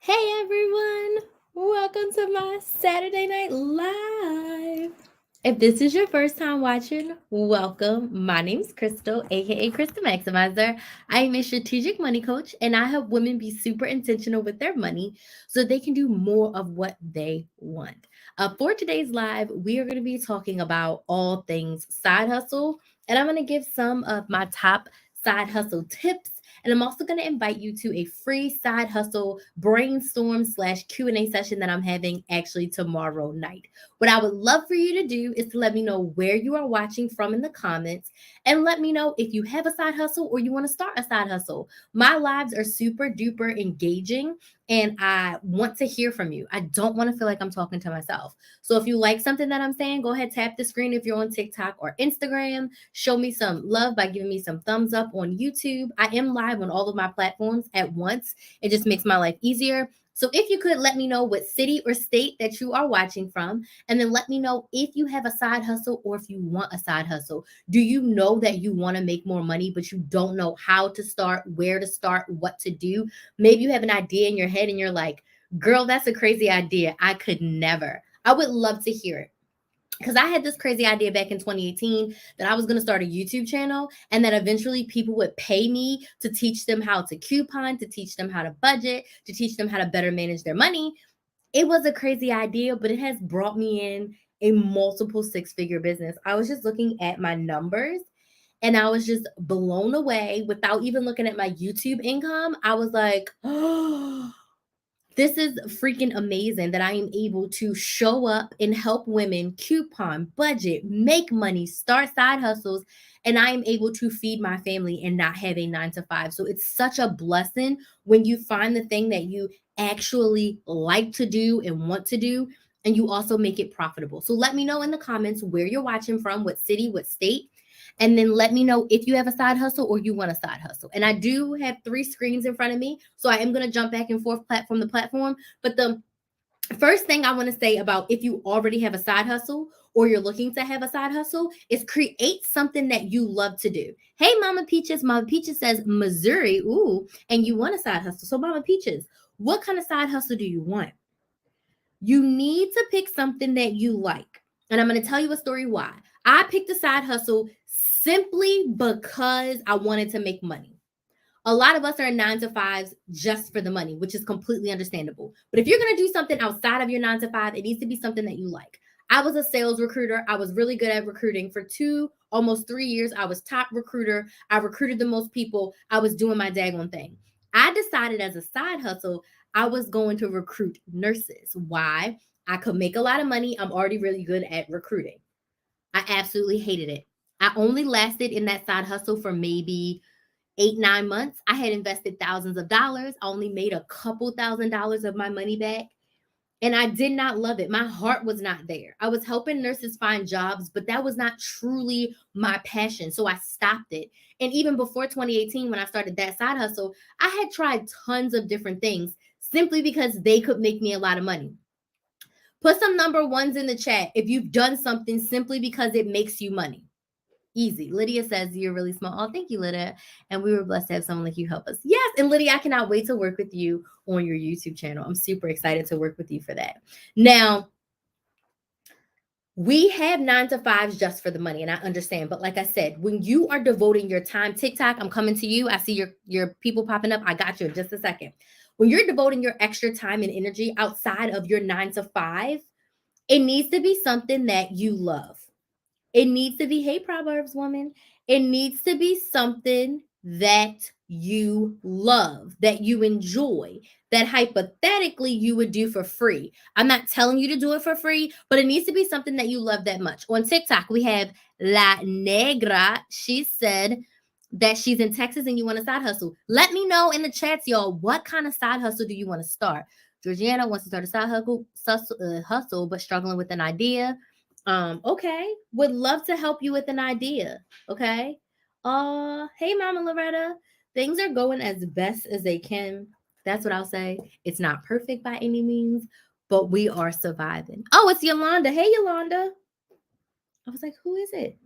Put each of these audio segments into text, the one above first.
Hey everyone, welcome to my Saturday Night Live. If this is your first time watching, welcome. My name's Crystal, aka Crystal Maximizer. I am a strategic money coach and I help women be super intentional with their money so they can do more of what they want. For today's live, we are going to be talking about all things side hustle, and I'm going to give some of my top side hustle tips, and I'm also going to invite you to a free side hustle brainstorm slash Q&A session that I'm having actually tomorrow night. What I would love for you to do is to let me know where you are watching from in the comments, and let me know if you have a side hustle or you want to start a side hustle. My lives are super duper engaging and I want to hear from you. I don't want to feel like I'm talking to myself. So if you like something that I'm saying, go ahead, tap the screen if you're on TikTok or Instagram. Show me some love by giving me some thumbs up on YouTube. I am live on all of my platforms at once. It just makes my life easier. So if you could let me know what city or state that you are watching from, and then let me know if you have a side hustle or if you want a side hustle. Do you know that you want to make more money, but you don't know how to start, where to start, what to do? Maybe you have an idea in your head and you're like, girl, that's a crazy idea. I could never. I would love to hear it, because I had this crazy idea back in 2018 that I was going to start a YouTube channel and that eventually people would pay me to teach them how to coupon, to teach them how to budget, to teach them how to better manage their money. It was a crazy idea, but it has brought me in a multiple six-figure business. I was just looking at my numbers and I was just blown away without even looking at my YouTube income. I was like, oh, this is freaking amazing that I am able to show up and help women coupon, budget, make money, start side hustles, and I am able to feed my family and not have a 9 to 5. So it's such a blessing when you find the thing that you actually like to do and want to do, and you also make it profitable. So let me know in the comments where you're watching from, what city, what state, and then let me know if you have a side hustle or you want a side hustle. And I do have 3 screens in front of me, so I am going to jump back and forth platform to platform. But the first thing I want to say about if you already have a side hustle or you're looking to have a side hustle is create something that you love to do. Hey, Mama Peaches. Mama Peaches says Missouri. Ooh, and you want a side hustle. So, Mama Peaches, what kind of side hustle do you want? You need to pick something that you like. And I'm going to tell you a story why. I picked a side hustle simply because I wanted to make money. A lot of us are in 9 to 5s just for the money, which is completely understandable. But if you're going to do something outside of your 9 to 5, it needs to be something that you like. I was a sales recruiter. I was really good at recruiting for almost 3 years. I was top recruiter. I recruited the most people. I was doing my daggone thing. I decided as a side hustle, I was going to recruit nurses. Why? I could make a lot of money. I'm already really good at recruiting. I absolutely hated it. I only lasted in that side hustle for maybe 8, 9 months. I had invested thousands of dollars. I only made a couple $1,000s of my money back. And I did not love it. My heart was not there. I was helping nurses find jobs, but that was not truly my passion. So I stopped it. And even before 2018, when I started that side hustle, I had tried tons of different things simply because they could make me a lot of money. Put some number ones in the chat if you've done something simply because it makes you money. Easy. Lydia says you're really smart. Oh, thank you, Lydia. And we were blessed to have someone like you help us. Yes. And Lydia, I cannot wait to work with you on your YouTube channel. I'm super excited to work with you for that. Now, we have 9 to 5s just for the money, and I understand. But like I said, when you are devoting your time, TikTok, I'm coming to you. I see your people popping up. I got you in just a second. When you're devoting your extra time and energy outside of your 9 to 5, it needs to be something that you love. It needs to be, hey, Proverbs woman, it needs to be something that you love, that you enjoy, that hypothetically you would do for free. I'm not telling you to do it for free, but it needs to be something that you love that much. On TikTok, we have La Negra. She said that she's in Texas and you want a side hustle. Let me know in the chats, y'all, what kind of side hustle do you want to start? Georgiana wants to start a side hustle, but struggling with an idea. Okay, would love to help you with an idea. Okay. Hey, Mama Loretta, things are going as best as they can. That's what I'll say. It's not perfect by any means, but we are surviving. Oh, it's Yolanda. Hey, Yolanda. I was like, who is it?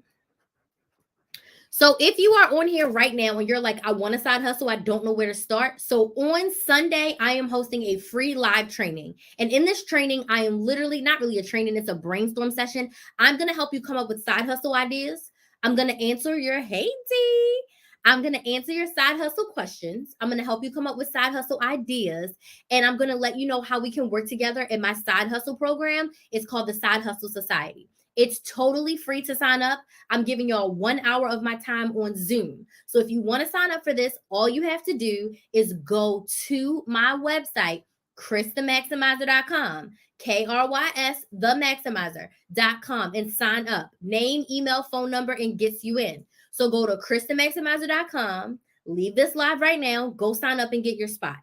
So if you are on here right now and you're like, I want a side hustle, I don't know where to start. So on Sunday, I am hosting a free live training. And in this training, I am literally not really a training, it's a brainstorm session. I'm going to help you come up with side hustle ideas. I'm going to answer your hey D. I'm going to answer your side hustle questions. I'm going to help you come up with side hustle ideas. And I'm going to let you know how we can work together in my side hustle program. It's called the Side Hustle Society. It's totally free to sign up. I'm giving y'all 1 hour of my time on Zoom. So if you want to sign up for this, all you have to do is go to my website, KrysTheMaximizer.com, KRYS, themaximizer.com, and sign up. Name, email, phone number, and gets you in. So go to KrysTheMaximizer.com, leave this live right now, go sign up and get your spot.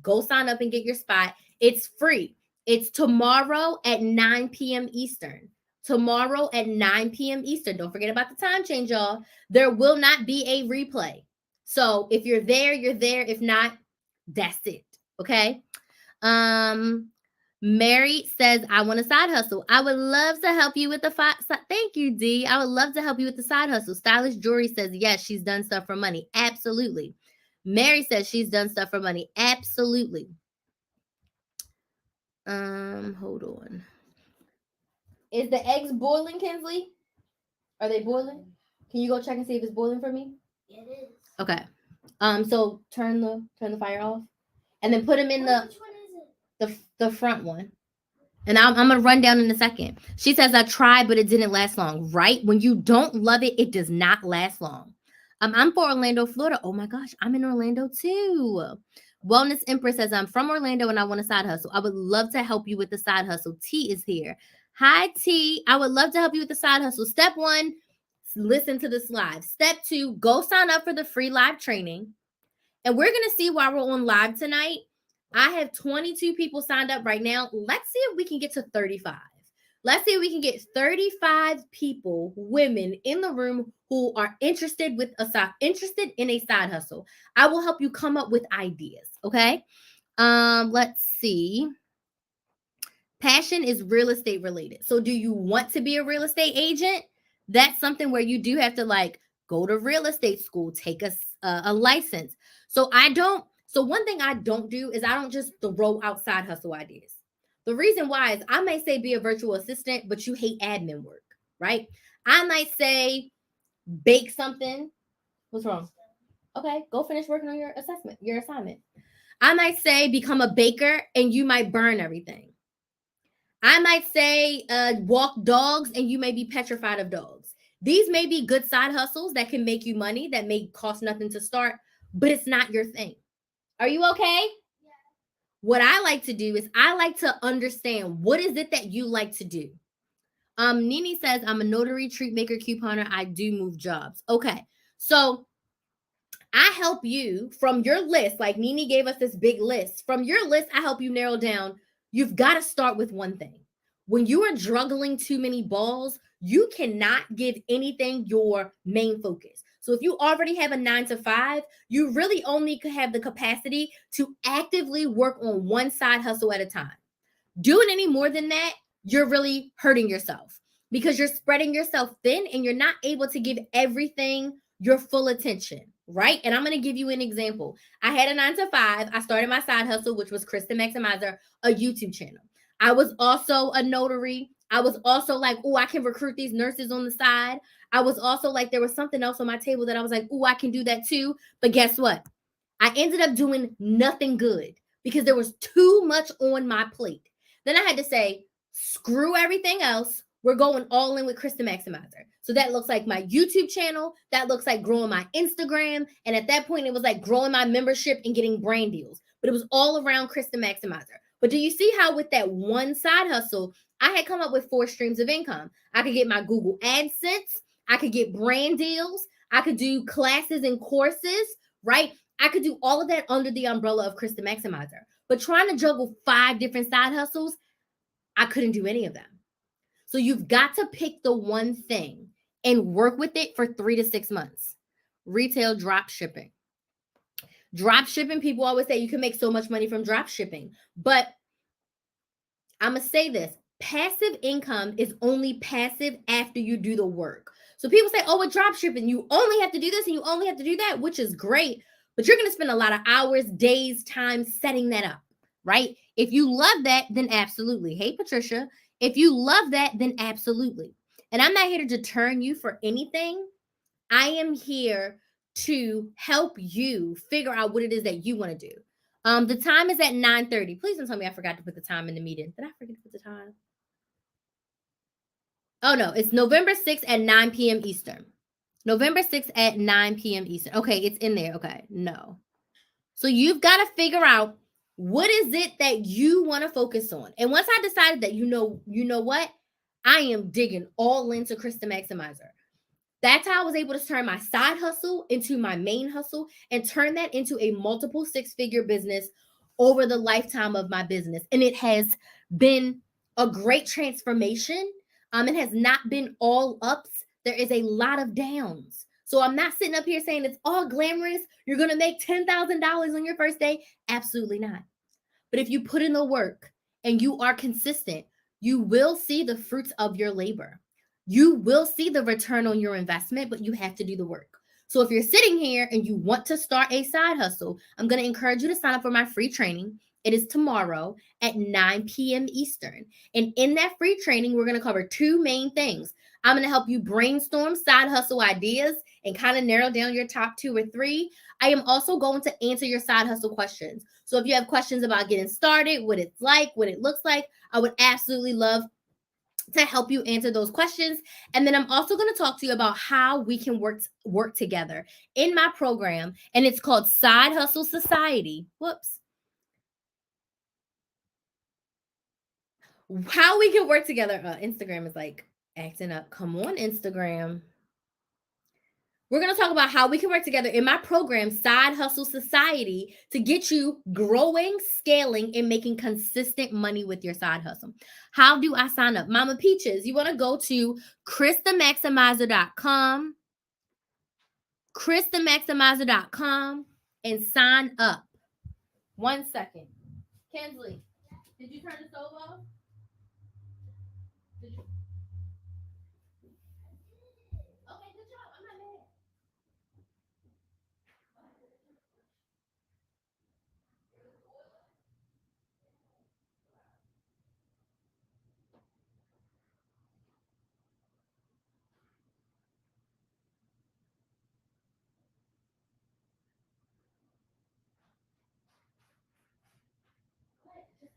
Go sign up and get your spot. It's free. It's tomorrow at 9 p.m. Eastern. Tomorrow at 9 p.m. Eastern. Don't forget about the time change, y'all. There will not be a replay. So if you're there, you're there. If not, that's it. Okay. Mary says, I want a side hustle. I would love to help you with the thank you, D. I would love to help you with the side hustle. Stylish Jewelry says, yes, she's done stuff for money. Absolutely. Mary says she's done stuff for money. Absolutely. Hold on. Is the eggs boiling, Kinsley? Are they boiling? Can you go check and see if it's boiling for me? Yeah, it is. Okay. So turn the fire off, and then put them in Which one is it? The front one. And I'm gonna run down in a second. She says I tried, but it didn't last long. Right? When you don't love it, it does not last long. I'm for Orlando, Florida. Oh my gosh, I'm in Orlando too. Wellness Empress says I'm from Orlando and I want a side hustle. I would love to help you with the side hustle. T is here. Hi T. I would love to help you with the side hustle. Step 1, listen to this live. Step 2, go sign up for the free live training. And we're gonna see why we're on live tonight. I have 22 people signed up right now. Let's see if we can get to 35. Let's see if we can get 35 people, women in the room who are interested in a side hustle. I will help you come up with ideas, okay? Let's see. Passion is real estate related. So do you want to be a real estate agent? That's something where you do have to like go to real estate school, take a license. So one thing I don't do is I don't just throw out side hustle ideas. The reason why is I might say be a virtual assistant, but you hate admin work, right? I might say bake something. What's wrong? Okay, go finish working on your assignment. I might say become a baker and you might burn everything. I might say walk dogs and you may be petrified of dogs. These may be good side hustles that can make you money, that may cost nothing to start, but it's not your thing. Are you okay? Yeah. What I like to do is I like to understand what is it that you like to do. Nini says, I'm a notary, treat maker, couponer. I do move jobs. Okay. So I help you from your list. Like Nini gave us this big list. From your list, I help you narrow down. You've got to start with one thing. When you are juggling too many balls, you cannot give anything your main focus. So if you already have a 9 to 5, you really only have the capacity to actively work on one side hustle at a time. Doing any more than that, you're really hurting yourself because you're spreading yourself thin and you're not able to give everything your full attention, right? And I'm going to give you an example. I had a 9 to 5. I started my side hustle, which was Krys the Maximizer, a YouTube channel. I was also a notary. I was also like, oh, I can recruit these nurses on the side. I was also like, there was something else on my table that I was like, oh, I can do that too. But guess what? I ended up doing nothing good because there was too much on my plate. Then I had to say, screw everything else. We're going all in with Krys the Maximizer. So that looks like my YouTube channel. That looks like growing my Instagram. And at that point, it was like growing my membership and getting brand deals. But it was all around Krys the Maximizer. But do you see how with that one side hustle, I had come up with 4 streams of income? I could get my Google AdSense. I could get brand deals. I could do classes and courses, right? I could do all of that under the umbrella of Krys the Maximizer. But trying to juggle 5 different side hustles, I couldn't do any of them. So you've got to pick the one thing and work with it for 3 to 6 months. Retail drop shipping. Drop shipping, people always say you can make so much money from drop shipping. But I'm going to say this. Passive income is only passive after you do the work. So people say, oh, with drop shipping, you only have to do this and you only have to do that, which is great. But you're going to spend a lot of hours, days, time setting that up, right? If you love that, then absolutely. Hey, Patricia. If you love that, then absolutely. And I'm not here to deter you for anything. I am here to help you figure out what it is that you want to do. The time is at 9:30. Please don't tell me I forgot to put the time in the meeting. Did I forget to put the time? Oh, no. It's November 6th at 9 p.m. Eastern. November 6th at 9 p.m. Eastern. Okay, it's in there. Okay, no. So you've got to figure out what is it that you want to focus on. And once I decided that, you know what? I am digging all into Krys the Maximizer. That's how I was able to turn my side hustle into my main hustle and turn that into a multiple six-figure business over the lifetime of my business. And it has been a great transformation. It has not been all ups. There is a lot of downs. So I'm not sitting up here saying it's all glamorous. You're going to make $10,000 on your first day. Absolutely not. But if you put in the work and you are consistent, you will see the fruits of your labor. You will see the return on your investment, but you have to do the work. So if you're sitting here and you want to start a side hustle, I'm going to encourage you to sign up for my free training. It is tomorrow at 9 p.m. Eastern. And in that free training, we're going to cover two main things. I'm going to help you brainstorm side hustle ideas and kind of narrow down your top 2 or 3. I am also going to answer your side hustle questions. So if you have questions about getting started, what it's like, what it looks like, I would absolutely love to help you answer those questions. And then I'm also going to talk to you about how we can work together in my program, and it's called Side Hustle Society. Whoops. How we can work together. Instagram is like acting up. Come on, Instagram. We're going to talk about how we can work together in my program, Side Hustle Society, to get you growing, scaling, and making consistent money with your side hustle. How do I sign up? Mama Peaches, you want to go to KrysTheMaximizer.com, KrysTheMaximizer.com, and sign up. 1 second. Kensley, did you turn the stove off? Did you? Okay, good job. I'm not mad.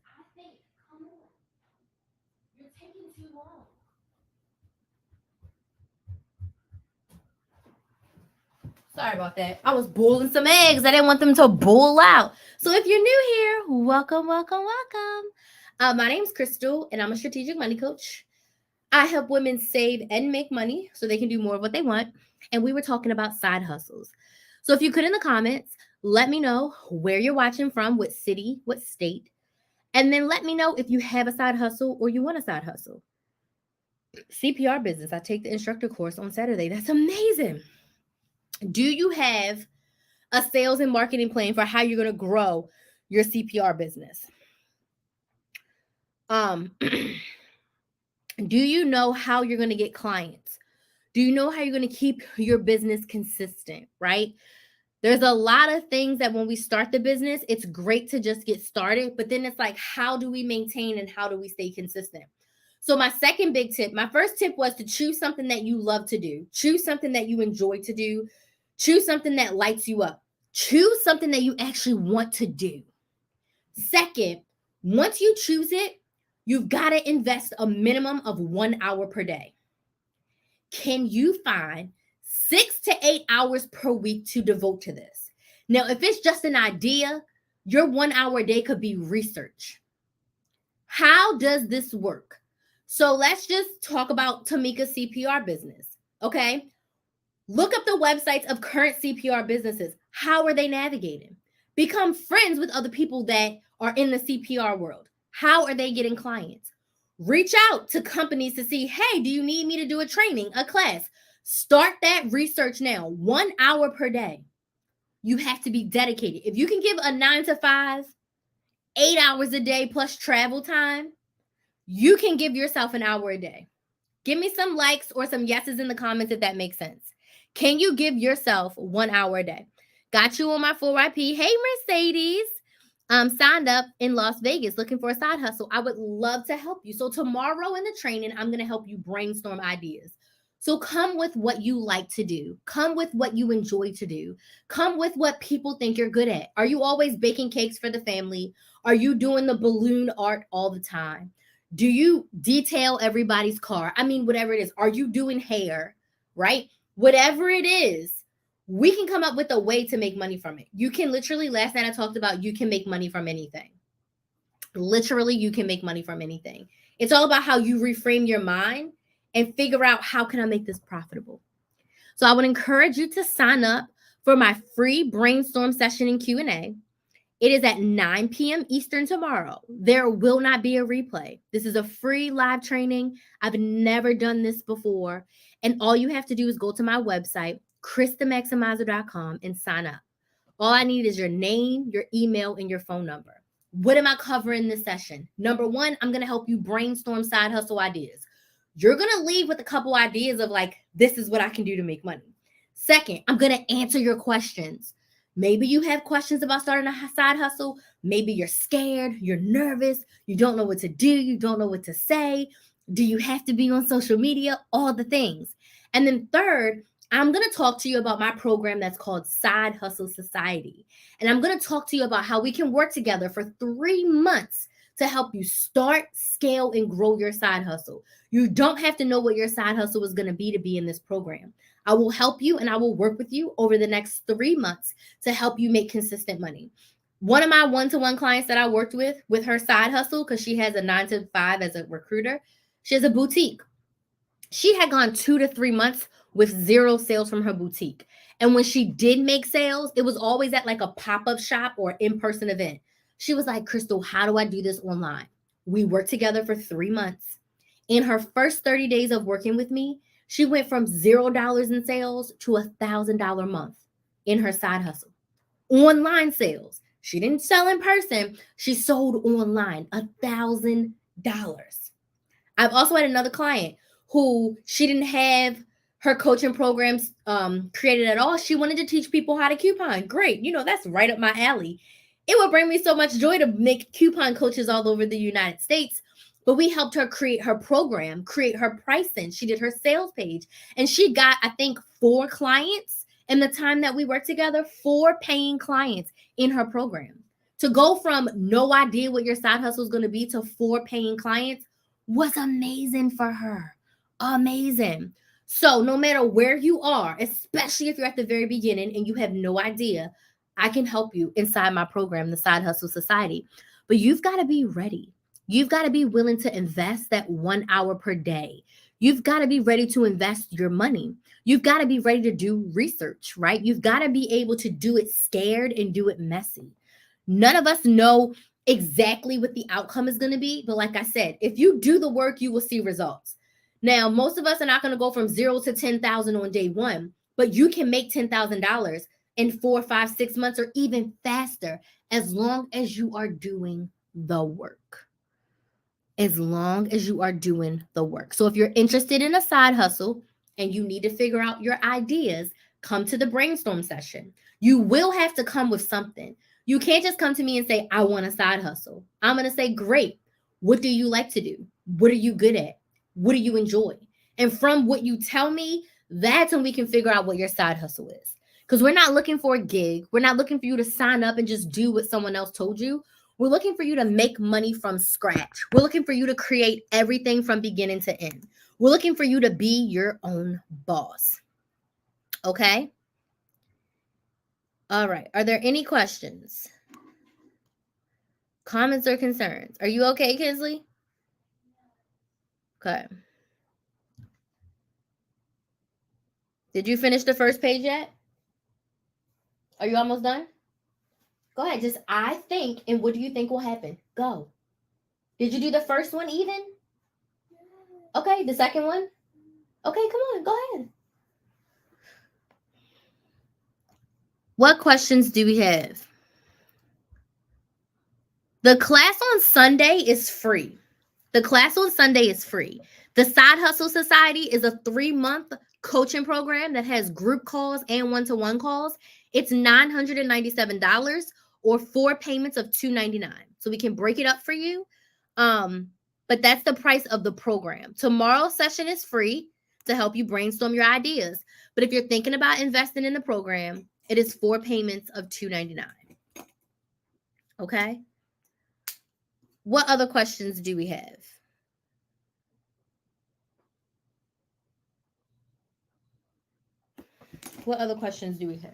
I think, come on. You're taking too long. Sorry about that. I was boiling some eggs. I didn't want them to boil out. So if you're new here, welcome, welcome, welcome. My name's Crystal, and I'm a strategic money coach. I help women save and make money so they can do more of what they want. And we were talking about side hustles. So if you could in the comments, let me know where you're watching from, what city, what state. And then let me know if you have a side hustle or you want a side hustle. CPR business. I take the instructor course on Saturday. That's amazing. Do you have a sales and marketing plan for how you're going to grow your CPR business? Do you know how you're going to get clients? Do you know how you're going to keep your business consistent, right? There's a lot of things that when we start the business, it's great to just get started, but then it's like, how do we maintain and how do we stay consistent? So my second big tip, my first tip was to choose something that you love to do. Choose something that you enjoy to do. Choose something that lights you up. Choose something that you actually want to do. Second, once you choose it, you've got to invest a minimum of 1 hour per day. Can you find 6 to 8 hours per week to devote to this? Now, if it's just an idea, your 1 hour a day could be research. How does this work? So let's just talk about Tamika's CPR business, okay? Look up the websites of current CPR businesses. How are they navigating? Become friends with other people that are in the CPR world. How are they getting clients? Reach out to companies to see, hey, do you need me to do a training, a class? Start that research now. 1 hour per day. You have to be dedicated. If you can give a 9 to 5, 8 hours a day plus travel time, you can give yourself an hour a day. Give me some likes or some yeses in the comments if that makes sense. Can you give yourself 1 hour a day? Got you on my 4YP. Hey, Mercedes. Signed up in Las Vegas looking for a side hustle. I would love to help you. So tomorrow in the training, I'm going to help you brainstorm ideas. So come with what you like to do. Come with what you enjoy to do. Come with what people think you're good at. Are you always baking cakes for the family? Are you doing the balloon art all the time? Do you detail everybody's car? I mean, whatever it is. Are you doing hair, right? Whatever it is, we can come up with a way to make money from it. You can literally, last night I talked about you can make money from anything. Literally, you can make money from anything. It's all about how you reframe your mind and figure out how can I make this profitable. So I would encourage you to sign up for my free brainstorm session and Q&A. It is at 9 p.m. Eastern tomorrow. There will not be a replay. This is a free live training. I've never done this before. And all you have to do is go to my website, KrysTheMaximizer.com, and sign up. All I need is your name, your email, and your phone number. What am I covering this session? Number one, I'm going to help you brainstorm side hustle ideas. You're going to leave with a couple ideas of like, this is what I can do to make money. Second, I'm going to answer your questions. Maybe you have questions about starting a side hustle. Maybe you're scared, you're nervous, you don't know what to do, you don't know what to say. Do you have to be on social media? All the things. And then third, I'm going to talk to you about my program that's called Side Hustle Society. And I'm going to talk to you about how we can work together for 3 months to help you start, scale, and grow your side hustle. You don't have to know what your side hustle is going to be in this program. I will help you and I will work with you over the next 3 months to help you make consistent money. One of my one-to-one clients that I worked with her side hustle, because she has a 9 to 5 as a recruiter, she has a boutique. She had gone 2 to 3 months with 0 sales from her boutique. And when she did make sales, it was always at like a pop-up shop or in-person event. She was like, Crystal, how do I do this online? We worked together for 3 months. In her first 30 days of working with me, she went from $0 in sales to $1,000 a month in her side hustle. Online sales. She didn't sell in person. She sold online, $1,000. I've also had another client who she didn't have her coaching programs created at all. She wanted to teach people how to coupon. Great. That's right up my alley. It would bring me so much joy to make coupon coaches all over the United States. But we helped her create her program, create her pricing. She did her sales page. And she got, I think, 4 clients in the time that we worked together, 4 paying clients in her program. To go from no idea what your side hustle is going to be to 4 paying clients was amazing for her. Amazing. So no matter where you are, especially if you're at the very beginning and you have no idea, I can help you inside my program, the Side Hustle Society. But you've got to be ready. You've got to be willing to invest that 1 hour per day. You've got to be ready to invest your money. You've got to be ready to do research, right? You've got to be able to do it scared and do it messy. None of us know exactly what the outcome is going to be. But like I said, if you do the work, you will see results. Now, most of us are not going to go from 0 to 10,000 on day one, but you can make $10,000 in 4, 5, 6 months or even faster as long as you are doing the work. As long as you are doing the work. So if you're interested in a side hustle and you need to figure out your ideas, come to the brainstorm session. You will have to come with something. You can't just come to me and say, I want a side hustle. I'm going to say, great. What do you like to do? What are you good at? What do you enjoy? And from what you tell me, that's when we can figure out what your side hustle is. Because we're not looking for a gig. We're not looking for you to sign up and just do what someone else told you. We're looking for you to make money from scratch. We're looking for you to create everything from beginning to end. We're looking for you to be your own boss. Okay? All right. Are there any questions? Comments or concerns? Are you okay, Kinsley? Okay. Did you finish the first page yet? Are you almost done? Go ahead. Just I think, and what do you think will happen? Go. Did you do the first one even? Okay, the second one? Okay, come on, go ahead. What questions do we have? The class on Sunday is free. The class on Sunday is free. The Side Hustle Society is a 3-month coaching program that has group calls and one-to-one calls. It's $997 or 4 payments of $299. So we can break it up for you. But that's the price of the program. Tomorrow's session is free to help you brainstorm your ideas. But if you're thinking about investing in the program, it is 4 payments of $299. Okay? What other questions do we have? What other questions do we have? Turn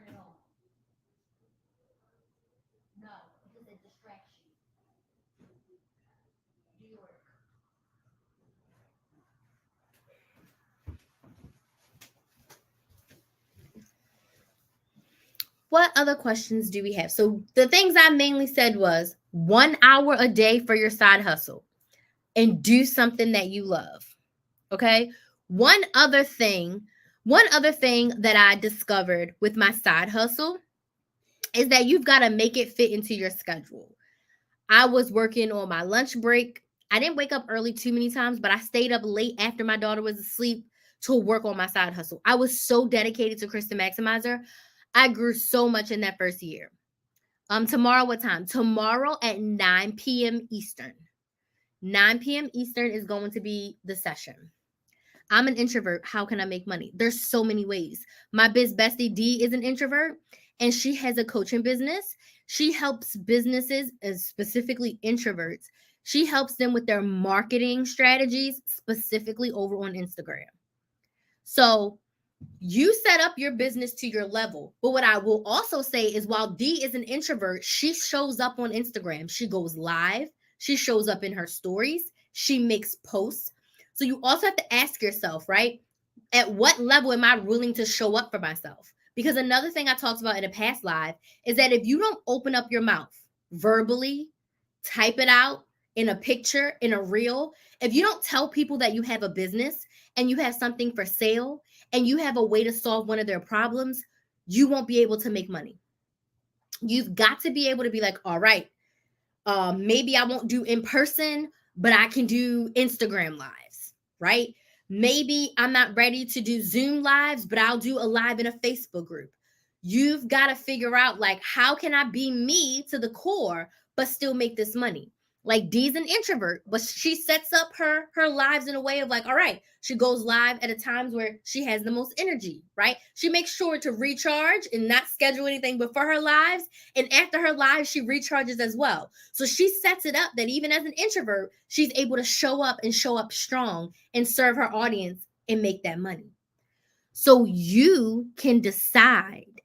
it on. No, because it distracts you. Do your work. What other questions do we have? So the things I mainly said was 1 hour a day for your side hustle and do something that you love. Okay? One other thing that I discovered with my side hustle is that you've got to make it fit into your schedule. I was working on my lunch break. I didn't wake up early too many times, but I stayed up late after my daughter was asleep to work on my side hustle. I was so dedicated to Krys the Maximizer. I grew so much in that first year. Tomorrow, what time? Tomorrow at 9 p.m. Eastern. 9 p.m. Eastern is going to be the session. I'm an introvert. How can I make money? There's so many ways. My biz bestie D is an introvert, and she has a coaching business. She helps businesses, specifically introverts. She helps them with their marketing strategies, specifically over on Instagram. So you set up your business to your level. But what I will also say is while D is an introvert, she shows up on Instagram. She goes live. She shows up in her stories. She makes posts. So you also have to ask yourself, right? At what level am I willing to show up for myself? Because another thing I talked about in a past live is that if you don't open up your mouth verbally, type it out in a picture, in a reel, if you don't tell people that you have a business and you have something for sale and you have a way to solve one of their problems, you won't be able to make money. You've got to be able to be like, all right, maybe I won't do in person, but I can do Instagram lives, right? Maybe I'm not ready to do Zoom lives, but I'll do a live in a Facebook group. You've got to figure out, like, how can I be me to the core, but still make this money? Like Dee's an introvert, but she sets up her lives in a way of like, all right, she goes live at a times where she has the most energy, right? She makes sure to recharge and not schedule anything before her lives. And after her live, she recharges as well. So she sets it up that even as an introvert, she's able to show up and show up strong and serve her audience and make that money. So you can decide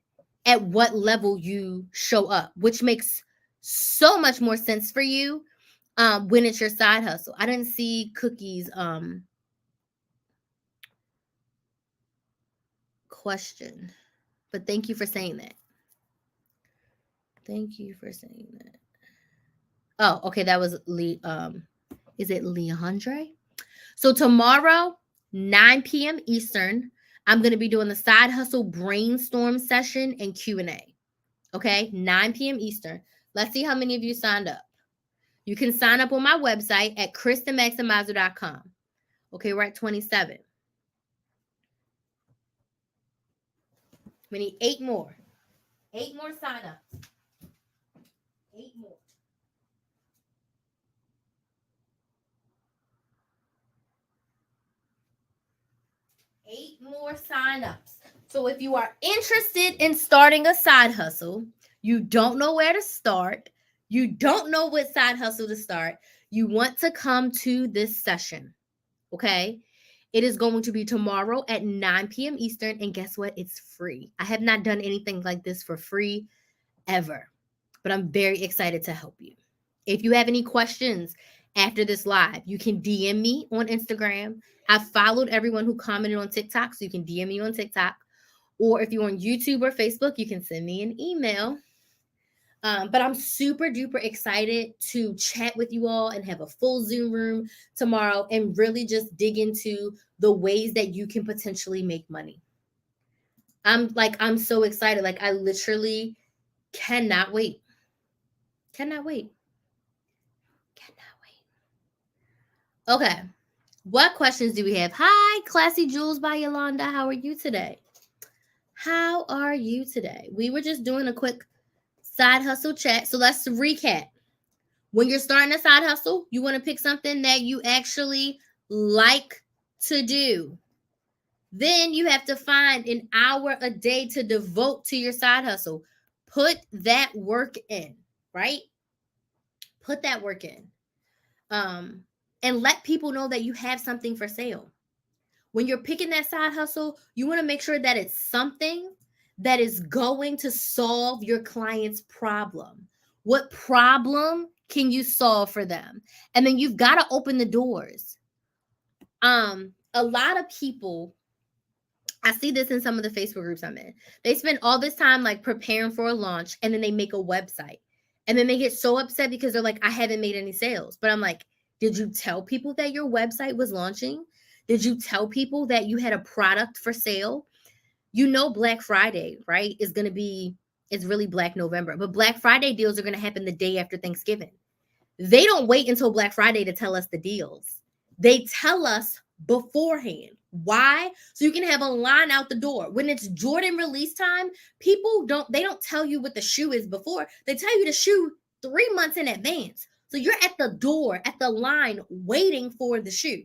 at what level you show up, which makes so much more sense for you when it's your side hustle. I didn't see Cookie's question, but thank you for saying that. Thank you for saying that. Oh, okay, that was Lee. Is it Leandre? So tomorrow, 9 p.m. Eastern, I'm going to be doing the side hustle brainstorm session and Q&A. Okay, 9 p.m. Eastern. Let's see how many of you signed up. You can sign up on my website at krysthemaximizer.com. Okay, we're at 27. We need 8 more. 8 more signups. 8 more. 8 more signups. So if you are interested in starting a side hustle, you don't know where to start, you don't know what side hustle to start, you want to come to this session, okay? It is going to be tomorrow at 9 p.m. Eastern, and guess what? It's free. I have not done anything like this for free ever, but I'm very excited to help you. If you have any questions after this live, you can DM me on Instagram. I've followed everyone who commented on TikTok, so you can DM me on TikTok. Or if you're on YouTube or Facebook, you can send me an email. But I'm super duper excited to chat with you all and have a full Zoom room tomorrow and really just dig into the ways that you can potentially make money. I'm so excited. Like, I literally cannot wait. Cannot wait. Okay. What questions do we have? Hi, Classy Jules by Yolanda. How are you today? How are you today? We were just doing a quick side hustle chat. So let's recap. When you're starting a side hustle, you want to pick something that you actually like to do. Then you have to find an hour a day to devote to your side hustle. Put that work in, right? Put that work in. And let people know that you have something for sale. When you're picking that side hustle, you want to make sure that it's something that is going to solve your client's problem. What problem can you solve for them? And then you've got to open the doors. A lot of people, I see this in some of the Facebook groups I'm in. They spend all this time like preparing for a launch, and then they make a website. And then they get so upset because they're like, I haven't made any sales. But I'm like, did you tell people that your website was launching? Did you tell people that you had a product for sale? You know, Black Friday, right, is going to be, it's really Black November. But Black Friday deals are going to happen the day after Thanksgiving. They don't wait until Black Friday to tell us the deals. They tell us beforehand. Why? So you can have a line out the door. When it's Jordan release time, people don't tell you what the shoe is before. They tell you the shoe 3 months in advance. So you're at the door, at the line, waiting for the shoe.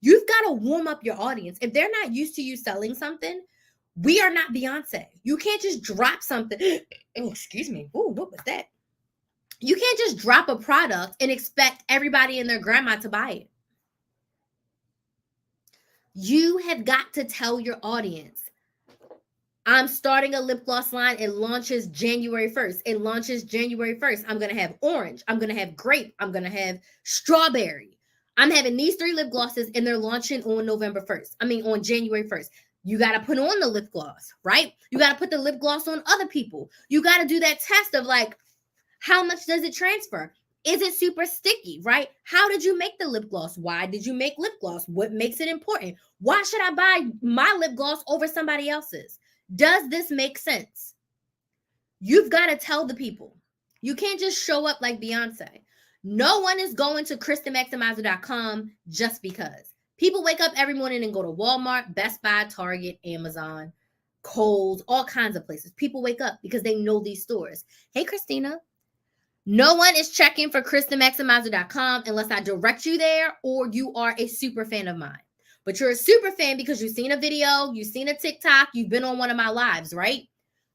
You've got to warm up your audience. If they're not used to you selling something, we are not Beyonce. You can't just drop something. Oh, excuse me. Oh, what was that? You can't just drop a product and expect everybody and their grandma to buy it. You have got to tell your audience, I'm starting a lip gloss line. It launches January 1st. It launches January 1st. I'm going to have orange. I'm going to have grape. I'm going to have strawberry. I'm having these 3 lip glosses, and they're launching on November 1st. On January 1st. You got to put on the lip gloss, right? You got to put the lip gloss on other people. You got to do that test of like, how much does it transfer? Is it super sticky, right? How did you make the lip gloss? Why did you make lip gloss? What makes it important? Why should I buy my lip gloss over somebody else's? Does this make sense? You've got to tell the people. You can't just show up like Beyonce. No one is going to KrisTheMaximizer.com just because. People wake up every morning and go to Walmart, Best Buy, Target, Amazon, Kohl's, all kinds of places. People wake up because they know these stores. Hey, Christina. No one is checking for KrisTheMaximizer.com unless I direct you there or you are a super fan of mine. But you're a super fan because you've seen a video, you've seen a TikTok, you've been on one of my lives, right?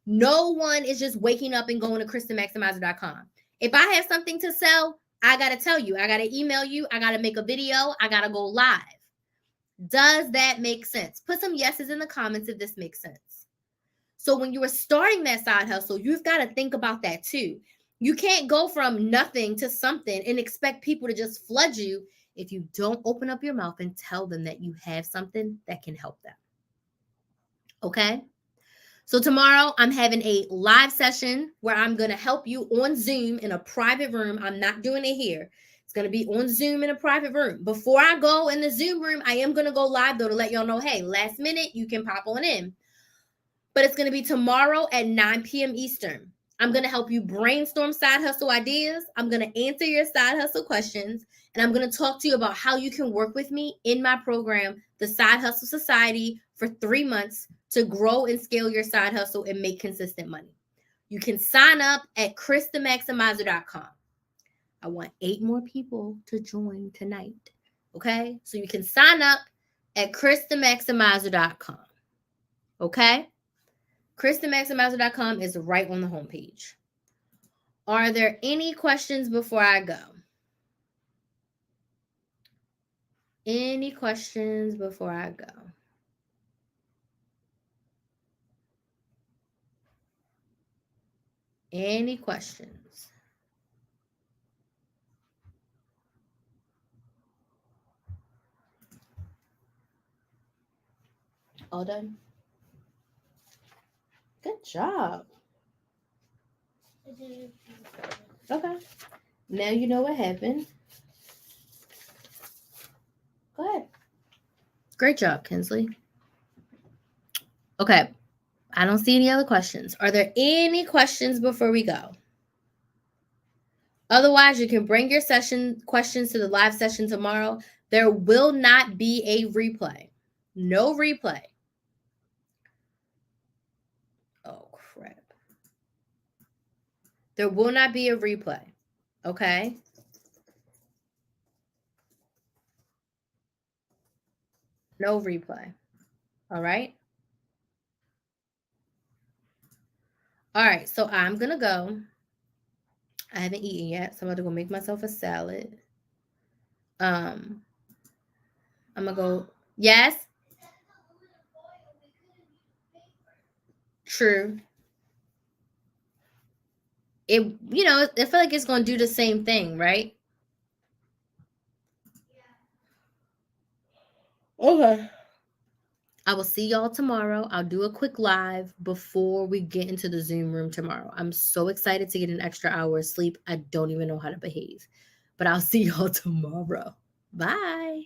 No one is just waking up and going to KrisTheMaximizer.com. If I have something to sell, I got to tell you, I got to email you, I got to make a video, I got to go live. Does that make sense? Put some yeses in the comments if this makes sense. So when you are starting that side hustle, you've got to think about that too. You can't go from nothing to something and expect people to just flood you if you don't open up your mouth and tell them that you have something that can help them. Okay? So tomorrow I'm having a live session where I'm going to help you on Zoom in a private room. I'm not doing it here. It's going to be on Zoom in a private room. Before I go in the Zoom room, I am going to go live though to let y'all know, hey, last minute, you can pop on in. But it's going to be tomorrow at 9 p.m. Eastern. I'm going to help you brainstorm side hustle ideas. I'm going to answer your side hustle questions. And I'm going to talk to you about how you can work with me in my program, the Side Hustle Society, for 3 months to grow and scale your side hustle and make consistent money. You can sign up at KrisTheMaximizer.com. I want 8 more people to join tonight. Okay? So you can sign up at KrisTheMaximizer.com. Okay? KrisTheMaximizer.com is right on the homepage. Are there any questions before I go? Any questions before I go? Any questions? All done? Good job. Okay. Now you know what happened. Go ahead. Great job, Kinsley. Okay. I don't see any other questions. Are there any questions before we go? Otherwise, you can bring your session questions to the live session tomorrow. There will not be a replay. No replay. Oh, crap. There will not be a replay. Okay? No replay. All right? All right, so I'm going to go. I haven't eaten yet, so I'm going to go make myself a salad. I'm going to go. Yes? True. It, I feel like it's going to do the same thing, right? Okay. I will see y'all tomorrow. I'll do a quick live before we get into the Zoom room tomorrow. I'm so excited to get an extra hour of sleep. I don't even know how to behave. But I'll see y'all tomorrow. Bye.